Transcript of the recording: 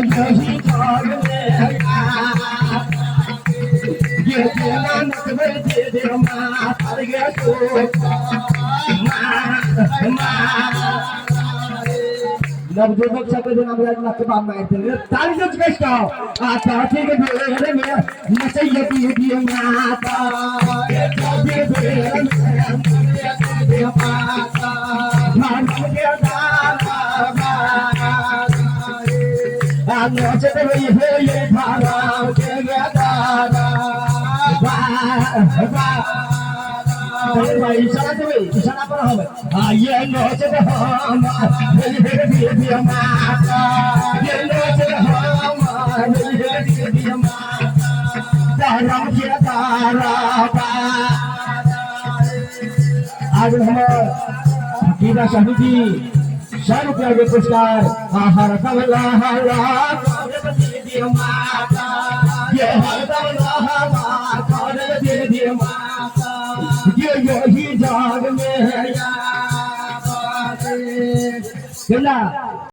यही जाग में ये देना नकबे दे दे माँ पर गया तो नवजुवक छात्र जो नाम राज नकबा में थे ताली से बेस्ट आओ आता ठीक है मेरे में नचैया दी माता ये भी मेरे में दी माता मान के दाना आनो चले ये भारा के दाना भाई इशारा देवे इशारा पर হবে ये नोचे हम ये माता ये नोचे हम ये माता राम के तारा आज हम गीता शाही जी 100 रुपया के पुरस्कार हर कमला हरा ये माता ये हर कमला हरा ये माता ये यही जाग में है या